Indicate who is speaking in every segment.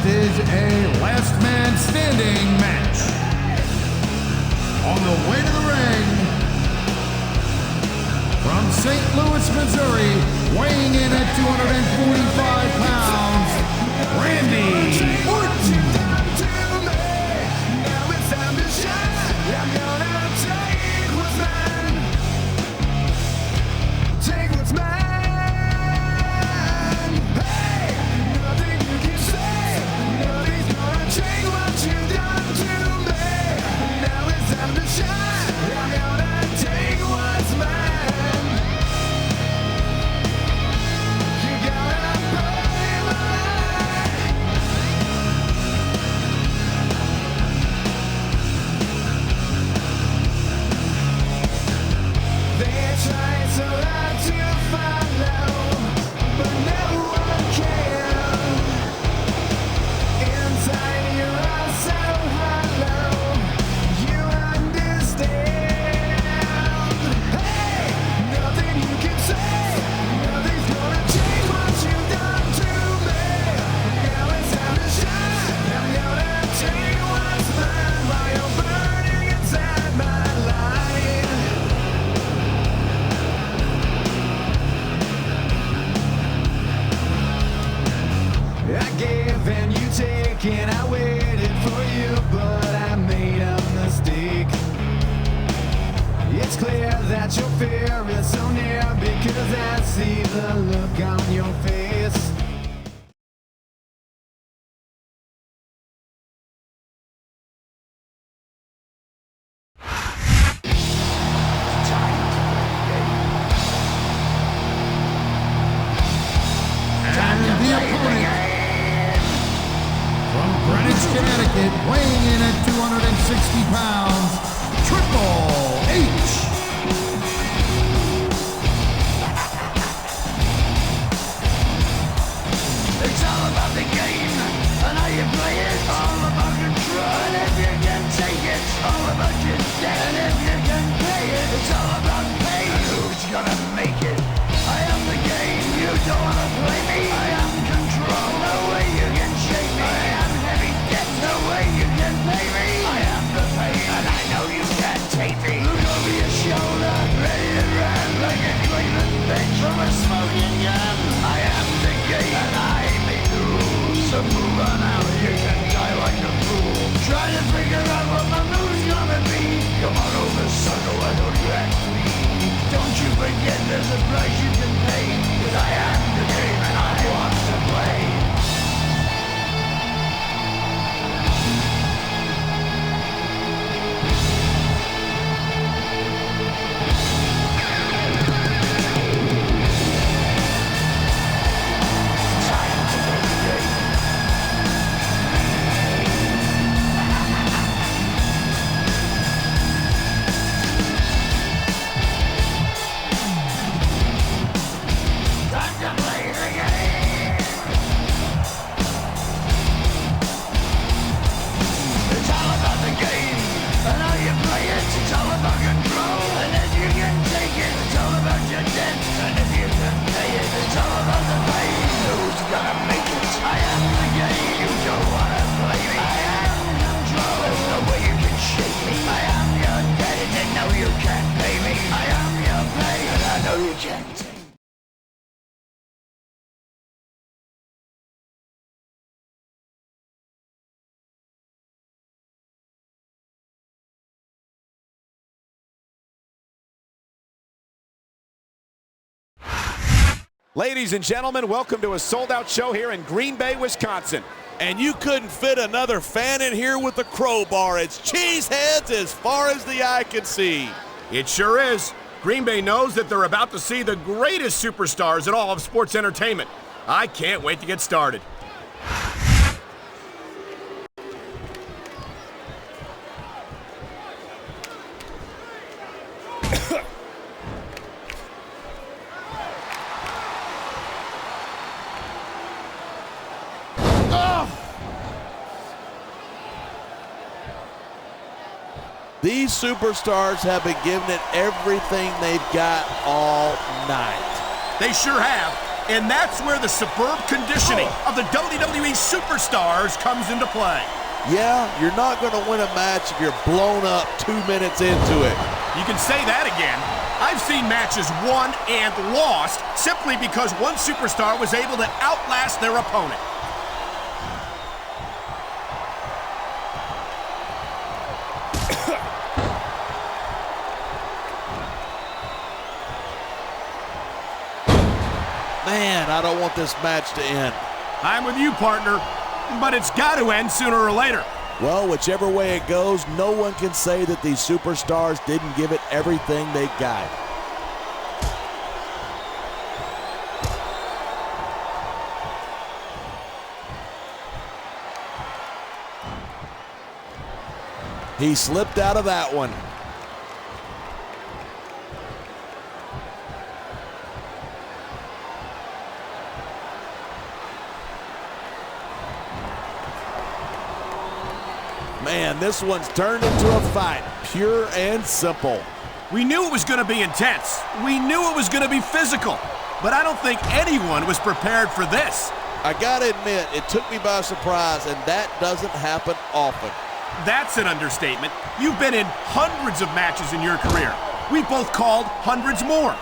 Speaker 1: is a last man standing match. On the way to the ring, from St. Louis, Missouri, weighing in at 245 pounds, Randy Orton.
Speaker 2: And I waited for you, but I made a mistake. It's clear that your fear is so near because I see the look on your face.
Speaker 1: Connecticut, weighing in at 260 pounds, Triple H.
Speaker 3: It's all about the game, and how you play it. All about control, and if you can take it. All about your debt, and if you can pay it. It's all about pay, who's gonna make it? I am the game, you don't wanna play me. I am control, no way you can shake me. I am heavy debt, no way you can pay me. I am the pain, and I know you can't take me. Look over your shoulder, ready to run like a Cleveland bench from a smoking gun. I am the game, and I make the rules. So move on out, you can die like a fool. Trying to figure out what my move's gonna be. Come on over, sucker, why don't you act me? Don't you forget there's a price you can pay. Cause I am the game and I want to play.
Speaker 4: Ladies and gentlemen, welcome to a sold-out show here in Green Bay, Wisconsin.
Speaker 5: And you couldn't fit another fan in here with a crowbar. It's cheeseheads as far as the eye can see.
Speaker 4: It sure is. Green Bay knows that they're about to see the greatest superstars in all of sports entertainment. I can't wait to get started.
Speaker 5: These superstars have been giving it everything they've got all night.
Speaker 4: They sure have. And that's where the superb conditioning of the WWE superstars comes into play.
Speaker 5: Yeah, you're not going to win a match if you're blown up 2 minutes into it.
Speaker 4: You can say that again. I've seen matches won and lost simply because one superstar was able to outlast their opponent.
Speaker 5: Man, I don't want this match to end.
Speaker 4: I'm with you, partner, but it's got to end sooner or later.
Speaker 5: Well, whichever way it goes, no one can say that these superstars didn't give it everything they got. He slipped out of that one. Man, this one's turned into a fight, pure and simple.
Speaker 4: We knew it was going to be intense. We knew it was going to be physical. But I don't think anyone was prepared for this.
Speaker 5: I gotta admit, it took me by surprise, and that doesn't happen often.
Speaker 4: That's an understatement. You've been in hundreds of matches in your career. We've both called hundreds more.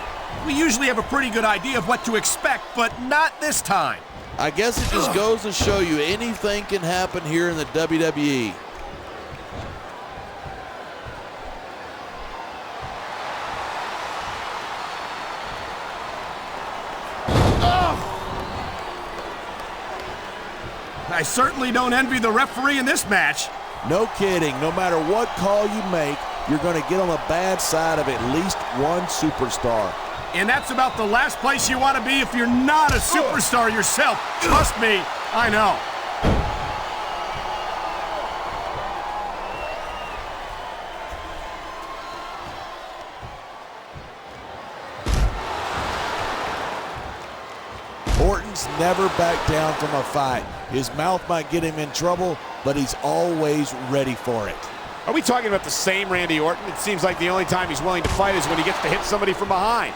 Speaker 4: We usually have a pretty good idea of what to expect, but not this time.
Speaker 5: I guess it just goes to show you anything can happen here in the WWE.
Speaker 4: I certainly don't envy the referee in this match.
Speaker 5: No kidding. No matter what call you make, you're going to get on the bad side of at least one superstar.
Speaker 4: And that's about the last place you want to be if you're not a superstar yourself. Trust me, I know.
Speaker 5: Orton's never backed down from a fight. His mouth might get him in trouble, but he's always ready for it.
Speaker 6: Are we talking about the same Randy Orton? It seems like the only time he's willing to fight is when he gets to hit somebody from behind.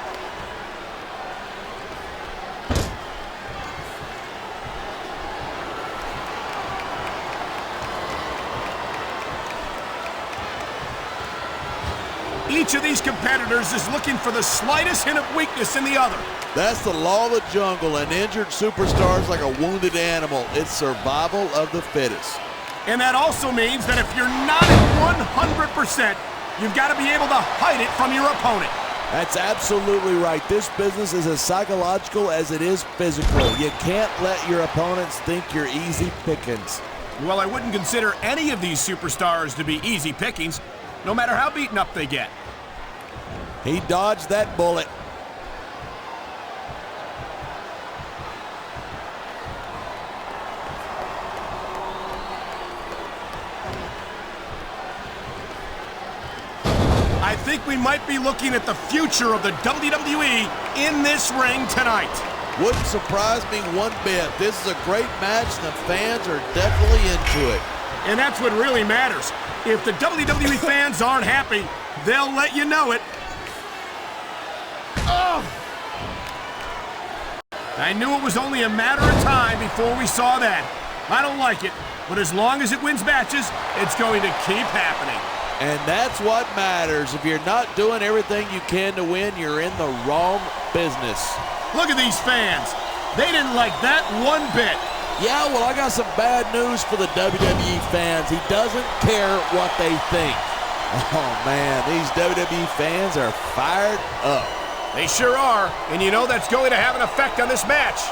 Speaker 4: Each of these competitors is looking for the slightest hint of weakness in the other.
Speaker 5: That's the law of the jungle. An injured superstar is like a wounded animal. It's survival of the fittest.
Speaker 4: And that also means that if you're not at 100%, you've got to be able to hide it from your opponent.
Speaker 5: That's absolutely right. This business is as psychological as it is physical. You can't let your opponents think you're easy pickings.
Speaker 4: Well, I wouldn't consider any of these superstars to be easy pickings, no matter how beaten up they get.
Speaker 5: He dodged that bullet.
Speaker 4: I think we might be looking at the future of the WWE in this ring tonight.
Speaker 5: Wouldn't surprise me one bit. This is a great match, and the fans are definitely into it.
Speaker 4: And that's what really matters. If the WWE fans aren't happy, they'll let you know it. Oh! I knew it was only a matter of time before we saw that. I don't like it, but as long as it wins matches, it's going to keep happening.
Speaker 5: And that's what matters. If you're not doing everything you can to win, you're in the wrong business.
Speaker 4: Look at these fans. They didn't like that one bit.
Speaker 5: Yeah, well, I got some bad news for the WWE fans. He doesn't care what they think. Oh, man, these WWE fans are fired up.
Speaker 4: They sure are, and you know that's going to have an effect on this match.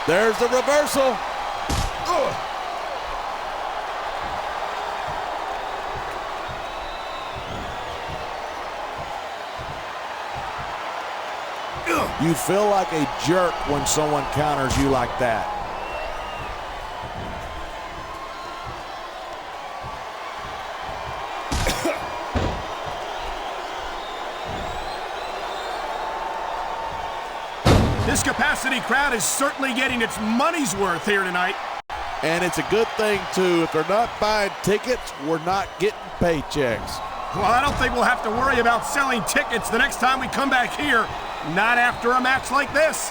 Speaker 5: There's the reversal.
Speaker 4: Ugh.
Speaker 5: You feel like a jerk when someone counters you like that.
Speaker 4: This capacity crowd is certainly getting its money's worth here tonight.
Speaker 5: And it's a good thing, too. If they're not buying tickets, we're not getting paychecks.
Speaker 4: Well, I don't think we'll have to worry about selling tickets the next time we come back here. Not after a match like this.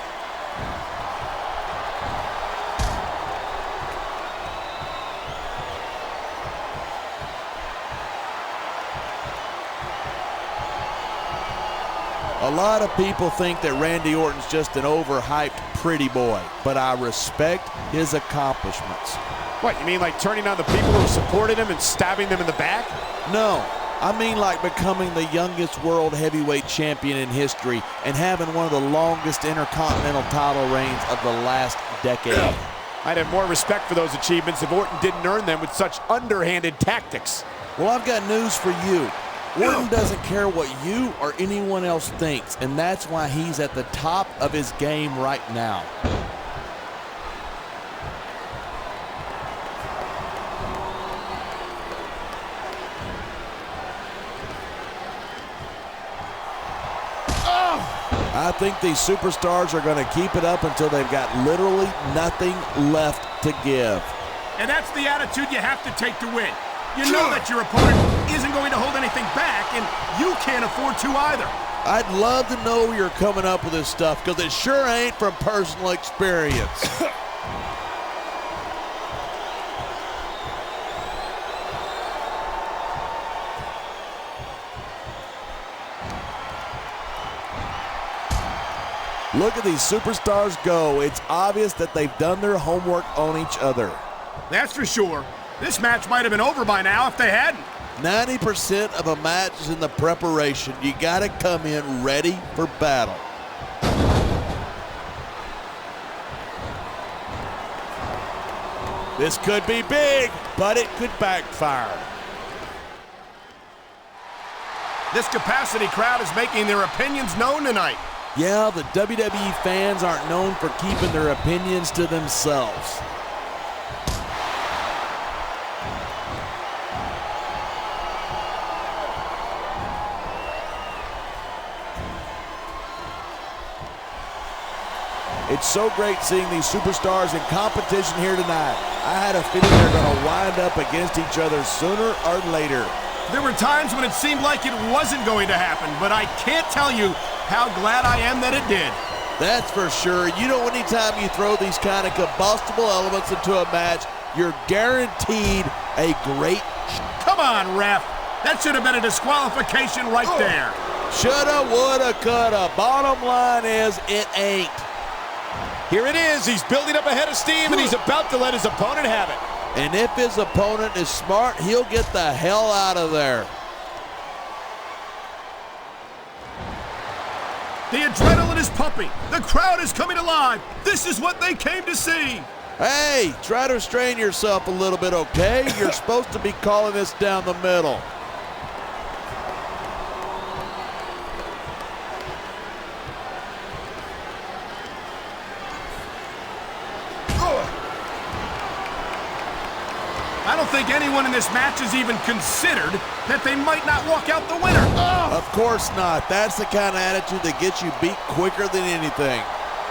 Speaker 5: A lot of people think that Randy Orton's just an overhyped pretty boy, but I respect his accomplishments.
Speaker 6: What, you mean like turning on the people who supported him and stabbing them in the back?
Speaker 5: No, I mean like becoming the youngest world heavyweight champion in history and having one of the longest intercontinental title reigns of the last decade.
Speaker 6: I'd have more respect for those achievements if Orton didn't earn them with such underhanded tactics.
Speaker 5: Well, I've got news for you. Orton doesn't care what you or anyone else thinks, and that's why he's at the top of his game right now. I think these superstars are going to keep it up until they've got literally nothing left to give.
Speaker 4: And that's the attitude you have to take to win. You know that your opponent isn't going to hold anything back, and you can't afford to either.
Speaker 5: I'd love to know where you're coming up with this stuff, because it sure ain't from personal experience. Look at these superstars go. It's obvious that they've done their homework on each other.
Speaker 4: That's for sure. This match might have been over by now if they hadn't.
Speaker 5: 90% of a match is in the preparation. You got to come in ready for battle. This could be big, but it could backfire.
Speaker 4: This capacity crowd is making their opinions known tonight.
Speaker 5: Yeah, the WWE fans aren't known for keeping their opinions to themselves. It's so great seeing these superstars in competition here tonight. I had a feeling they're going to wind up against each other sooner or later.
Speaker 4: There were times when it seemed like it wasn't going to happen, but I can't tell you how glad I am that it did.
Speaker 5: That's for sure. You know, anytime you throw these kind of combustible elements into a match, you're guaranteed a great...
Speaker 4: Come on, ref. That should have been a disqualification right there.
Speaker 5: Shoulda, woulda, coulda. Bottom line is, it ain't.
Speaker 6: Here it is. He's building up a head of steam, and he's about to let his opponent have it.
Speaker 5: And if his opponent is smart, he'll get the hell out of there.
Speaker 4: The adrenaline is pumping. The crowd is coming alive. This is what they came to see.
Speaker 5: Hey, try to restrain yourself a little bit, okay? You're supposed to be calling this down the middle.
Speaker 4: I don't think anyone in this match has even considered that they might not walk out the winner.
Speaker 5: Of course not. That's the kind of attitude that gets you beat quicker than anything.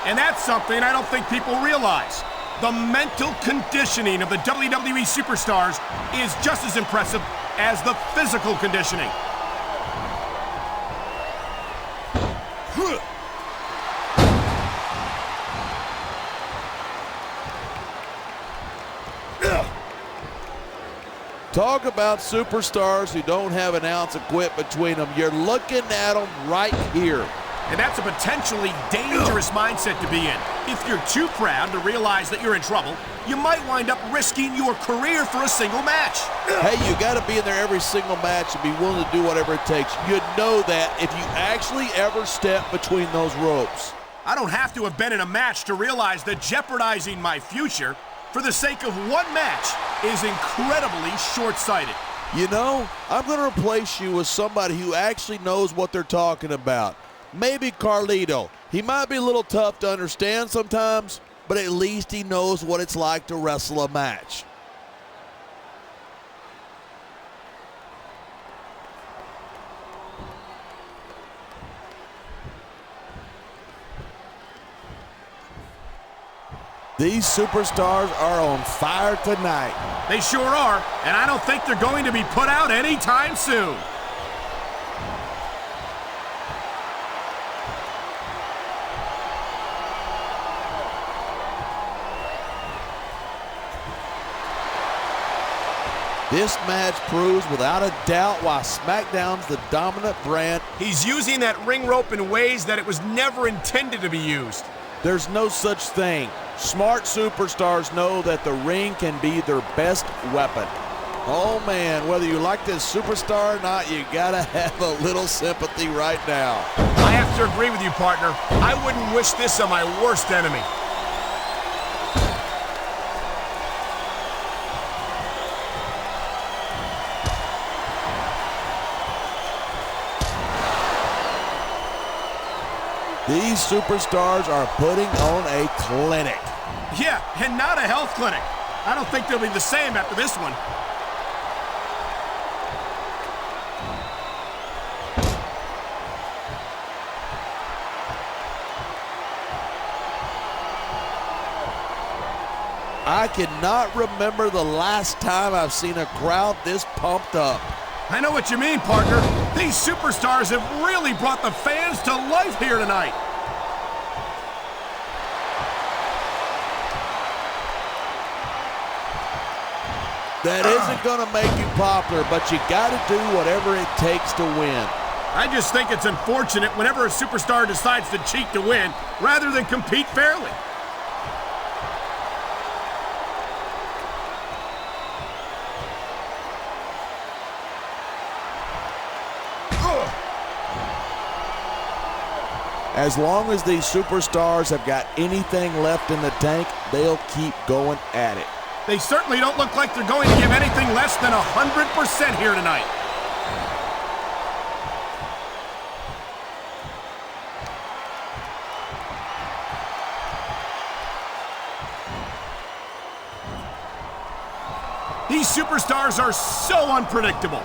Speaker 4: And that's something I don't think people realize. The mental conditioning of the WWE superstars is just as impressive as the physical conditioning.
Speaker 5: Talk about superstars who don't have an ounce of quit between them. You're looking at them right here.
Speaker 4: And that's a potentially dangerous mindset to be in. If you're too proud to realize that you're in trouble, you might wind up risking your career for a single match.
Speaker 5: Hey, you got to be in there every single match and be willing to do whatever it takes. You'd know that if you actually ever step between those ropes.
Speaker 4: I don't have to have been in a match to realize that jeopardizing my future for the sake of one match is incredibly short-sighted.
Speaker 5: You know, I'm going to replace you with somebody who actually knows what they're talking about. Maybe Carlito. He might be a little tough to understand sometimes, but at least he knows what it's like to wrestle a match. These superstars are on fire tonight.
Speaker 4: They sure are, and I don't think they're going to be put out anytime soon.
Speaker 5: This match proves without a doubt why SmackDown's the dominant brand.
Speaker 4: He's using that ring rope in ways that it was never intended to be used.
Speaker 5: There's no such thing. Smart superstars know that the ring can be their best weapon. Oh man, whether you like this superstar or not, you gotta have a little sympathy right now.
Speaker 4: I have to agree with you, partner. I wouldn't wish this on my worst enemy.
Speaker 5: These superstars are putting on a clinic.
Speaker 4: Yeah, and not a health clinic. I don't think they'll be the same after this one.
Speaker 5: I cannot remember the last time I've seen a crowd this pumped up.
Speaker 4: I know what you mean, partner. These superstars have really brought the fans to life here tonight.
Speaker 5: That isn't going to make you popular, but you got to do whatever it takes to win.
Speaker 4: I just think it's unfortunate whenever a superstar decides to cheat to win rather than compete fairly.
Speaker 5: As long as these superstars have got anything left in the tank, they'll keep going at it.
Speaker 4: They certainly don't look like they're going to give anything less than 100% here tonight. These superstars are so unpredictable.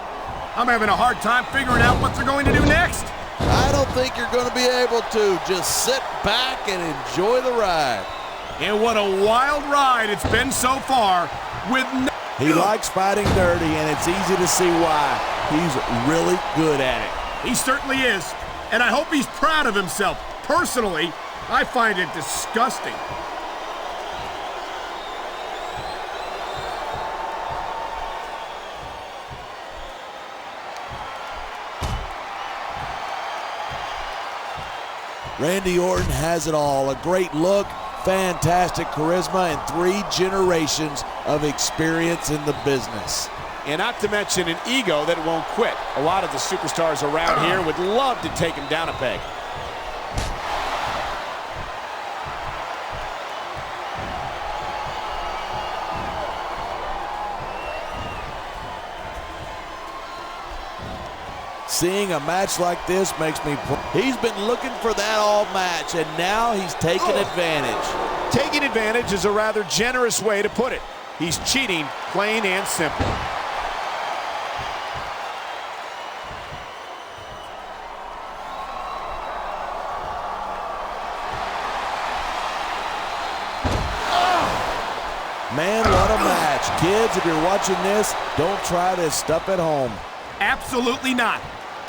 Speaker 4: I'm having a hard time figuring out what they're going to do next.
Speaker 5: I don't think you're going to be able to. Just sit back and enjoy the ride.
Speaker 4: And what a wild ride it's been so far with no...
Speaker 5: He likes fighting dirty, and it's easy to see why. He's really good at it.
Speaker 4: He certainly is, and I hope he's proud of himself. Personally, I find it disgusting.
Speaker 5: Randy Orton has it all. A great look, fantastic charisma, and 3 generations of experience in the business.
Speaker 6: And not to mention an ego that won't quit. A lot of the superstars around here would love to take him down a peg.
Speaker 5: Seeing a match like this makes me... He's been looking for that all match, and now he's taking advantage.
Speaker 6: Taking advantage is a rather generous way to put it. He's cheating, plain and simple.
Speaker 5: Man, what a match. Kids, if you're watching this, don't try this stuff at home.
Speaker 4: Absolutely not.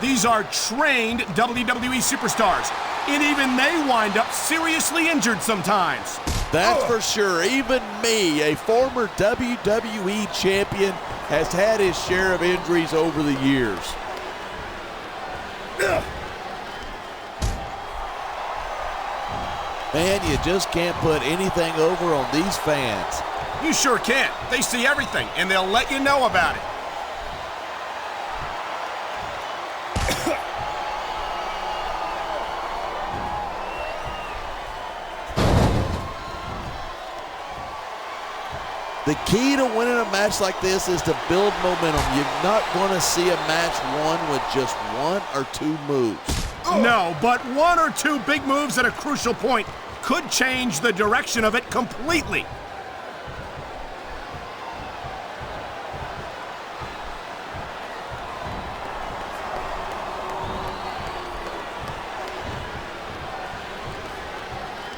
Speaker 4: These are trained WWE superstars, and even they wind up seriously injured sometimes.
Speaker 5: That's for sure. Even me, a former WWE champion, has had his share of injuries over the years. Man, you just can't put anything over on these fans.
Speaker 4: You sure can't. They see everything, and they'll let you know about it.
Speaker 5: The key to winning a match like this is to build momentum. You're not going to see a match won with just 1 or 2 moves.
Speaker 4: No, but 1 or 2 big moves at a crucial point could change the direction of it completely.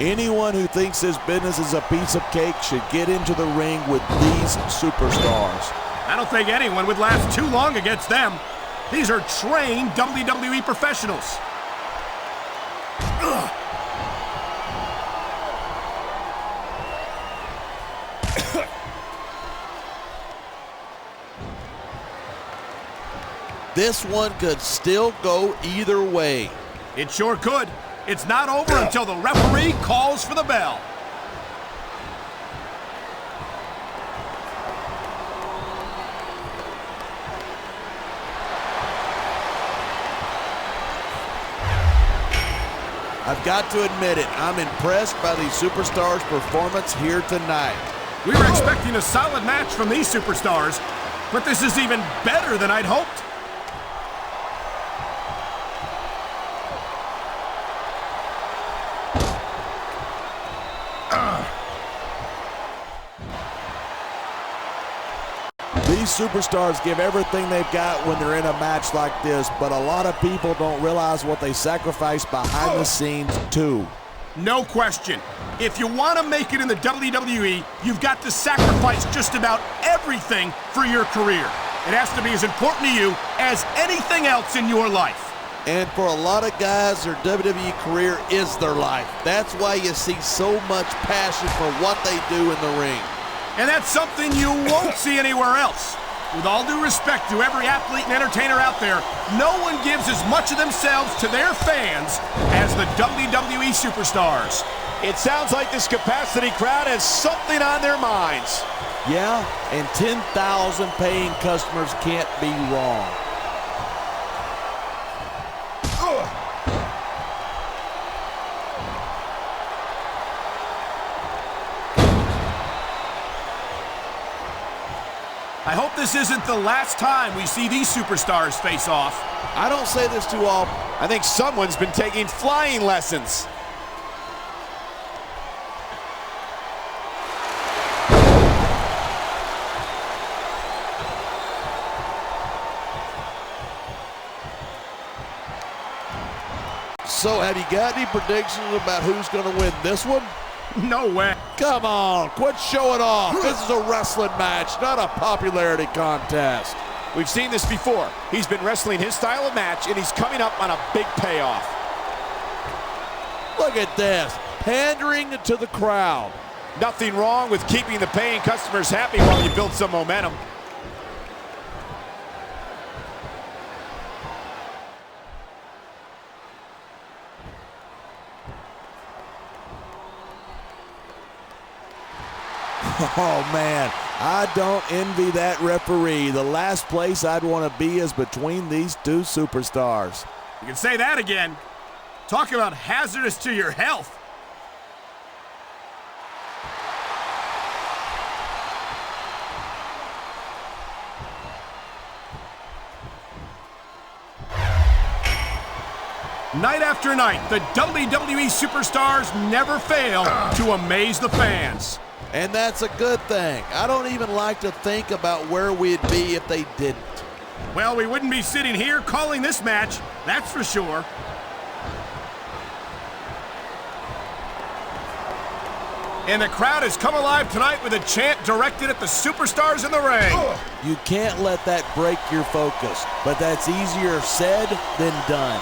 Speaker 5: Anyone who thinks this business is a piece of cake should get into the ring with these superstars.
Speaker 4: I don't think anyone would last too long against them. These are trained WWE professionals.
Speaker 5: This one could still go either way.
Speaker 4: It sure could. It's not over until the referee calls for the bell.
Speaker 5: I've got to admit it, I'm impressed by these superstars' performance here tonight.
Speaker 4: We were expecting a solid match from these superstars, but this is even better than I'd hoped.
Speaker 5: These superstars give everything they've got when they're in a match like this, but a lot of people don't realize what they sacrifice behind the scenes too.
Speaker 4: No question. If you want to make it in the WWE, you've got to sacrifice just about everything for your career. It has to be as important to you as anything else in your life.
Speaker 5: And for a lot of guys, their WWE career is their life. That's why you see so much passion for what they do in the ring.
Speaker 4: And that's something you won't see anywhere else. With all due respect to every athlete and entertainer out there, no one gives as much of themselves to their fans as the WWE superstars.
Speaker 6: It sounds like this capacity crowd has something on their minds.
Speaker 5: Yeah, and 10,000 paying customers can't be wrong.
Speaker 4: I hope this isn't the last time we see these superstars face off.
Speaker 5: I don't say this too often.
Speaker 6: I think someone's been taking flying lessons.
Speaker 5: So have you got any predictions about who's going to win this one?
Speaker 4: No way.
Speaker 5: Come on, quit showing off. This is a wrestling match, not a popularity contest.
Speaker 6: We've seen this before. He's been wrestling his style of match, and he's coming up on a big payoff.
Speaker 5: Look at this, pandering to the crowd.
Speaker 6: Nothing wrong with keeping the paying customers happy while you build some momentum.
Speaker 5: Oh man, I don't envy that referee. The last place I'd want to be is between these two superstars.
Speaker 4: You can say that again. Talk about hazardous to your health. Night after night, the WWE superstars never fail to amaze the fans.
Speaker 5: And that's a good thing. I don't even like to think about where we'd be if they didn't.
Speaker 4: Well, we wouldn't be sitting here calling this match, that's for sure. And the crowd has come alive tonight with a chant directed at the superstars in the ring.
Speaker 5: You can't let that break your focus, but that's easier said than done.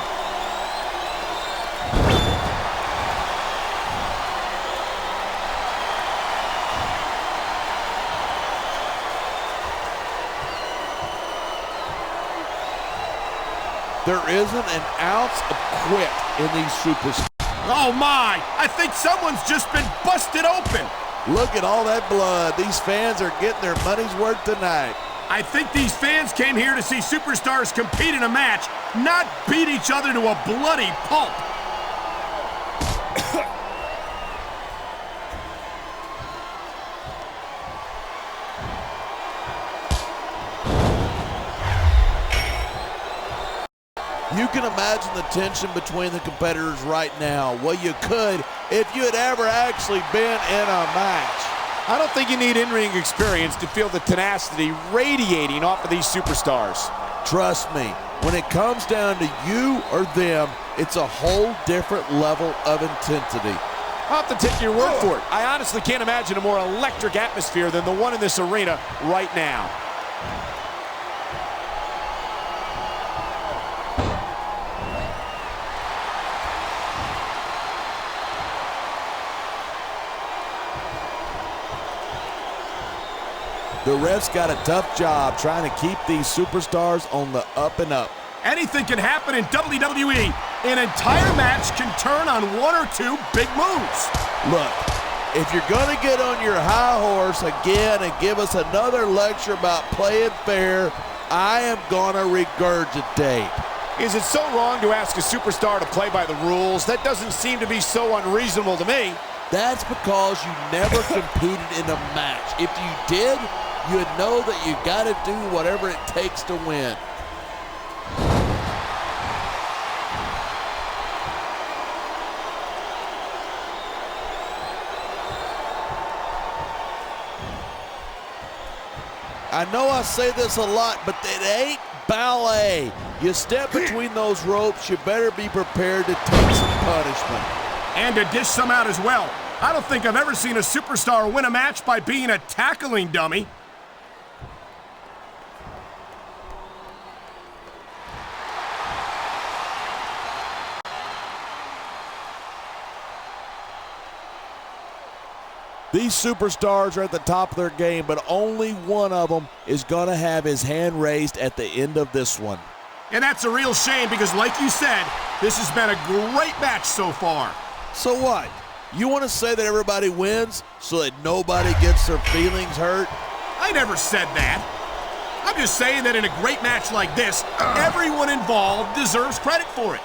Speaker 5: There isn't an ounce of quit in these superstars.
Speaker 4: Oh my, I think someone's just been busted open.
Speaker 5: Look at all that blood. These fans are getting their money's worth tonight.
Speaker 4: I think these fans came here to see superstars compete in a match, not beat each other to a bloody pulp.
Speaker 5: You can imagine the tension between the competitors right now. Well, you could if you had ever actually been in a match.
Speaker 6: I don't think you need in-ring experience to feel the tenacity radiating off of these superstars.
Speaker 5: Trust me, when it comes down to you or them, it's a whole different level of intensity.
Speaker 6: I'll have to take your word for it. I honestly can't imagine a more electric atmosphere than the one in this arena right now.
Speaker 5: The refs got a tough job trying to keep these superstars on the up and up.
Speaker 4: Anything can happen in WWE. An entire match can turn on one or two big moves.
Speaker 5: Look, if you're going to get on your high horse again and give us another lecture about playing fair, I am going to regurgitate.
Speaker 6: Is it so wrong to ask a superstar to play by the rules? That doesn't seem to be so unreasonable to me.
Speaker 5: That's because you never competed in a match. If you did, you'd know that you got to do whatever it takes to win. I know I say this a lot, but it ain't ballet. You step between those ropes, you better be prepared to take some punishment.
Speaker 4: And to dish some out as well. I don't think I've ever seen a superstar win a match by being a tackling dummy.
Speaker 5: These superstars are at the top of their game, but only one of them is going to have his hand raised at the end of this one.
Speaker 4: And that's a real shame because, like you said, this has been a great match so far.
Speaker 5: So what? You want to say that everybody wins so that nobody gets their feelings hurt?
Speaker 4: I never said that. I'm just saying that in a great match like this, everyone involved deserves credit for it.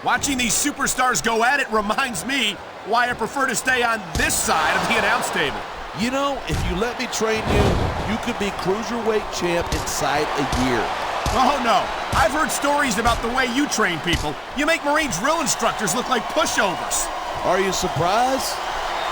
Speaker 4: Watching these superstars go at it reminds me why I prefer to stay on this side of the announce table.
Speaker 5: You know, if you let me train you, you could be cruiserweight champ inside a year.
Speaker 4: Oh, no. I've heard stories about the way you train people. You make Marine drill instructors look like pushovers.
Speaker 5: Are you surprised?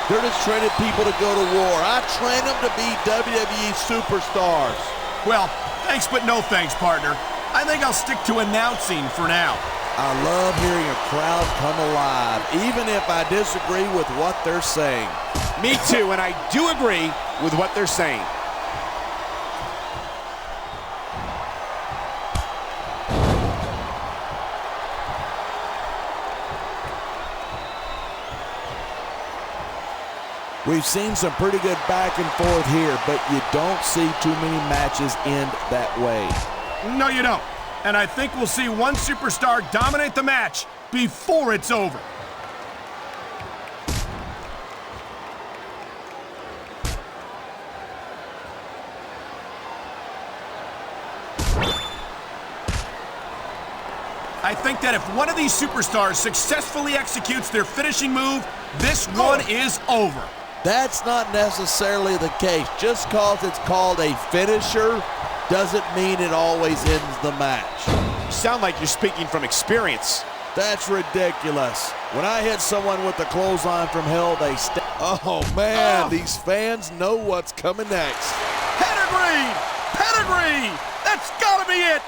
Speaker 5: They're just training people to go to war. I train them to be WWE superstars.
Speaker 4: Well, thanks but no thanks, partner. I think I'll stick to announcing for now.
Speaker 5: I love hearing a crowd come alive, even if I disagree with what they're saying.
Speaker 6: Me too, and I do agree with what they're saying.
Speaker 5: We've seen some pretty good back and forth here, but you don't see too many matches end that way.
Speaker 4: No, you don't. And I think we'll see one superstar dominate the match before it's over. I think that if one of these superstars successfully executes their finishing move, this one is over.
Speaker 5: That's not necessarily the case. Just because it's called a finisher doesn't mean it always ends the match.
Speaker 6: You sound like you're speaking from experience.
Speaker 5: That's ridiculous. When I hit someone with the clothesline from hell, they stay. Oh, man, these fans know what's coming next.
Speaker 4: Pedigree! Pedigree! That's gotta be it!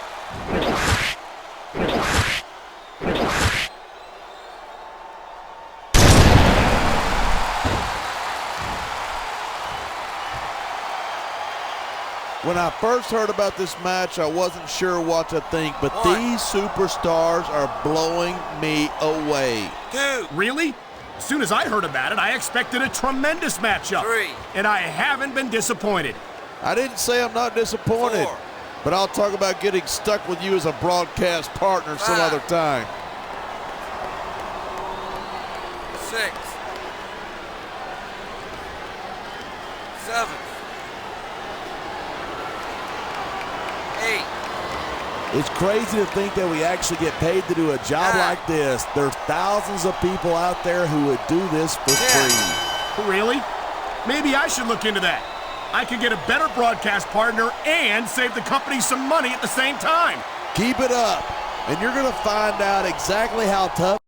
Speaker 5: When I first heard about this match, I wasn't sure what to think, but these superstars are blowing me away.
Speaker 3: 2,
Speaker 4: Really? As soon as I heard about it, I expected a tremendous matchup.
Speaker 3: 3.
Speaker 4: And I haven't been disappointed.
Speaker 5: I didn't say I'm not disappointed,
Speaker 3: 4.
Speaker 5: but I'll talk about getting stuck with you as a broadcast partner some
Speaker 3: 5.
Speaker 5: other time.
Speaker 3: 6, 7, 8.
Speaker 5: It's crazy to think that we actually get paid to do a job like this. There's thousands of people out there who would do this for free.
Speaker 4: Really? Maybe I should look into that. I could get a better broadcast partner and save the company some money at the same time.
Speaker 5: Keep it up, and you're going to find out exactly how tough.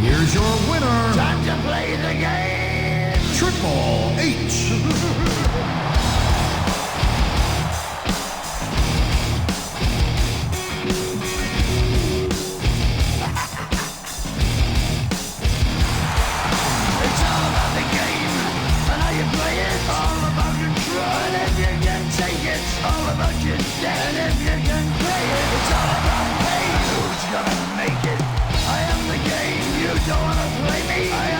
Speaker 1: Here's your winner,
Speaker 3: Time to play the game.
Speaker 1: Triple H.
Speaker 3: It's all about your debt, and if you can pay it, it's all about pay. Who's gonna make it? I am the game, you don't wanna play me. I